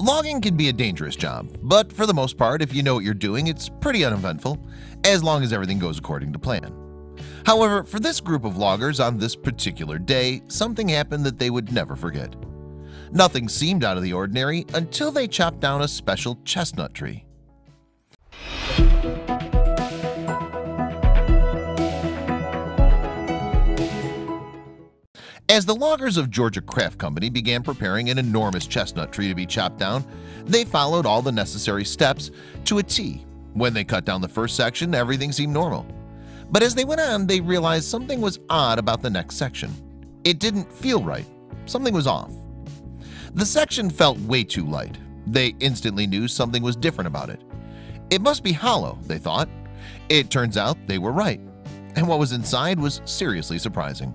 Logging can be a dangerous job, but for the most part, if you know what you're doing, it's pretty uneventful, as long as everything goes according to plan. However, for this group of loggers on this particular day, something happened that they would never forget. Nothing seemed out of the ordinary until they chopped down a special chestnut tree. As the loggers of Georgia Craft Company began preparing an enormous chestnut tree to be chopped down, they followed all the necessary steps to a T. When they cut down the first section, everything seemed normal. But as they went on, they realized something was odd about the next section. It didn't feel right. Something was off. The section felt way too light. They instantly knew something was different about it. It must be hollow, they thought. It turns out they were right. And what was inside was seriously surprising.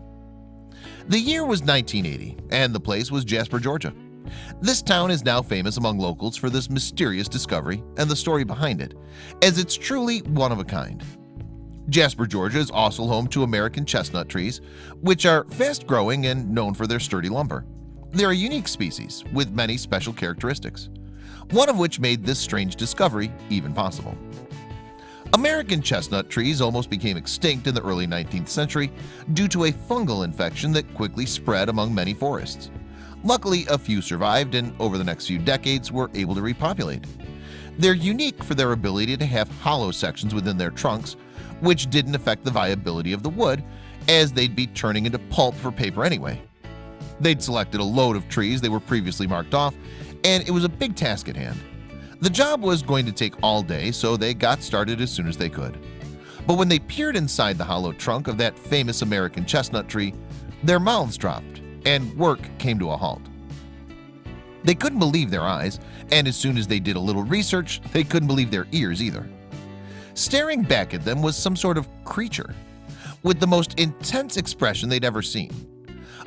The year was 1980, and the place was Jasper, Georgia. This town is now famous among locals for this mysterious discovery and the story behind it, as it's truly one of a kind. Jasper, Georgia is also home to American chestnut trees, which are fast-growing and known for their sturdy lumber. They're a unique species with many special characteristics, one of which made this strange discovery even possible. American chestnut trees almost became extinct in the early 19th century due to a fungal infection that quickly spread among many forests. Luckily, a few survived and over the next few decades were able to repopulate. They're unique for their ability to have hollow sections within their trunks, which didn't affect the viability of the wood, as they'd be turning into pulp for paper anyway. They'd selected a load of trees they were previously marked off, and it was a big task at hand. The job was going to take all day, so they got started as soon as they could. But when they peered inside the hollow trunk of that famous American chestnut tree, their mouths dropped, and work came to a halt. They couldn't believe their eyes, and as soon as they did a little research, they couldn't believe their ears either. Staring back at them was some sort of creature, with the most intense expression they'd ever seen.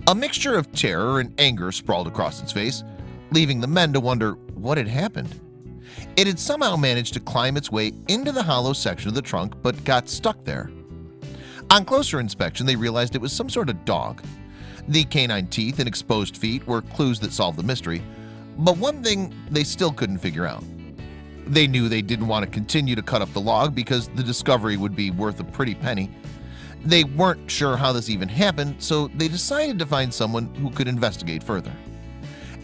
A mixture of terror and anger sprawled across its face, leaving the men to wonder what had happened. It had somehow managed to climb its way into the hollow section of the trunk, but got stuck there. On closer inspection, they realized it was some sort of dog. The canine teeth and exposed feet were clues that solved the mystery, but one thing they still couldn't figure out. They knew they didn't want to continue to cut up the log because the discovery would be worth a pretty penny. They weren't sure how this even happened, so they decided to find someone who could investigate further.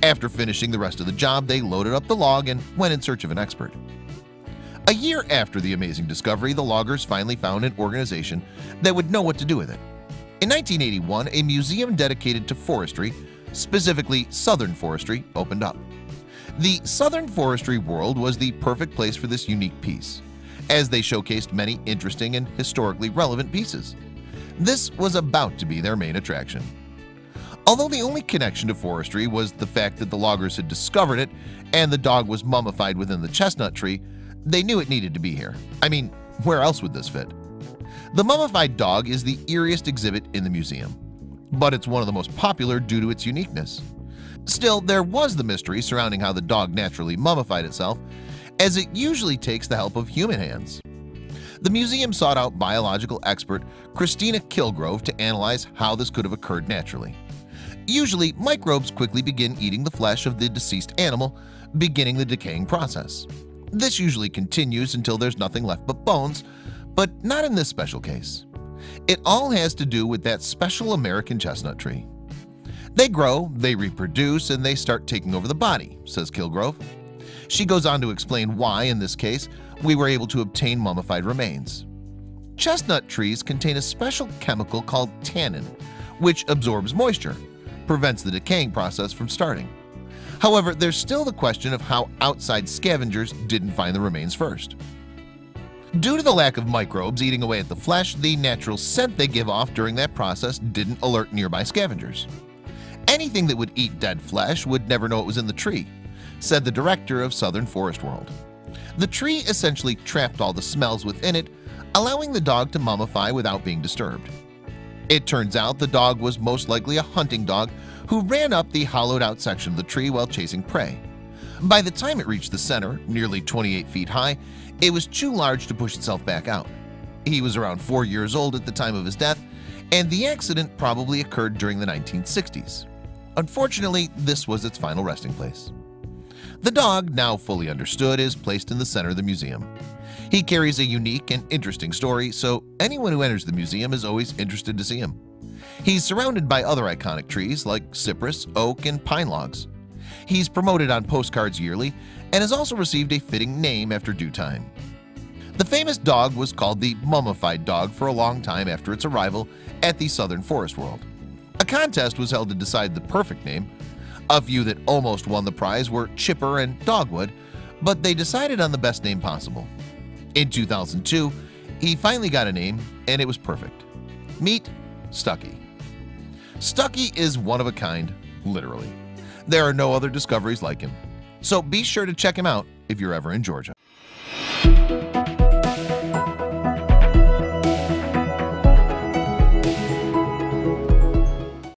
After finishing the rest of the job, they loaded up the log and went in search of an expert. A year after the amazing discovery, the loggers finally found an organization that would know what to do with it. In 1981, a museum dedicated to forestry, specifically Southern forestry, opened up. The Southern forestry world was the perfect place for this unique piece, as they showcased many interesting and historically relevant pieces. This was about to be their main attraction. Although the only connection to forestry was the fact that the loggers had discovered it and the dog was mummified within the chestnut tree, they knew it needed to be here. I mean, where else would this fit? The mummified dog is the eeriest exhibit in the museum, but it's one of the most popular due to its uniqueness. Still, there was the mystery surrounding how the dog naturally mummified itself, as it usually takes the help of human hands. The museum sought out biological expert Christina Kilgrove to analyze how this could have occurred naturally. Usually, microbes quickly begin eating the flesh of the deceased animal, beginning the decaying process. This usually continues until there's nothing left but bones, but not in this special case. It all has to do with that special American chestnut tree. They grow, they reproduce, and they start taking over the body, says Kilgrove. She goes on to explain why, in this case, we were able to obtain mummified remains. Chestnut trees contain a special chemical called tannin, which absorbs moisture, prevents the decaying process from starting. However, there's still the question of how outside scavengers didn't find the remains first. Due to the lack of microbes eating away at the flesh, the natural scent they give off during that process didn't alert nearby scavengers. Anything that would eat dead flesh would never know it was in the tree, said the director of Southern Forest World. The tree essentially trapped all the smells within it, allowing the dog to mummify without being disturbed. It turns out the dog was most likely a hunting dog who ran up the hollowed-out section of the tree while chasing prey. By the time it reached the center, nearly 28 feet high, it was too large to push itself back out. He was around 4 years old at the time of his death, and the accident probably occurred during the 1960s. Unfortunately, this was its final resting place. The dog, now fully understood, is placed in the center of the museum. He carries a unique and interesting story, so anyone who enters the museum is always interested to see him. He's surrounded by other iconic trees like cypress, oak, and pine logs. He's promoted on postcards yearly and has also received a fitting name after due time. The famous dog was called the mummified dog for a long time after its arrival at the Southern Forest World. A contest was held to decide the perfect name. A few that almost won the prize were Chipper and Dogwood, but they decided on the best name possible. In 2002, he finally got a name, and it was perfect. Meet Stucky. Stucky is one of a kind, literally. There are no other discoveries like him. So be sure to check him out if you're ever in Georgia.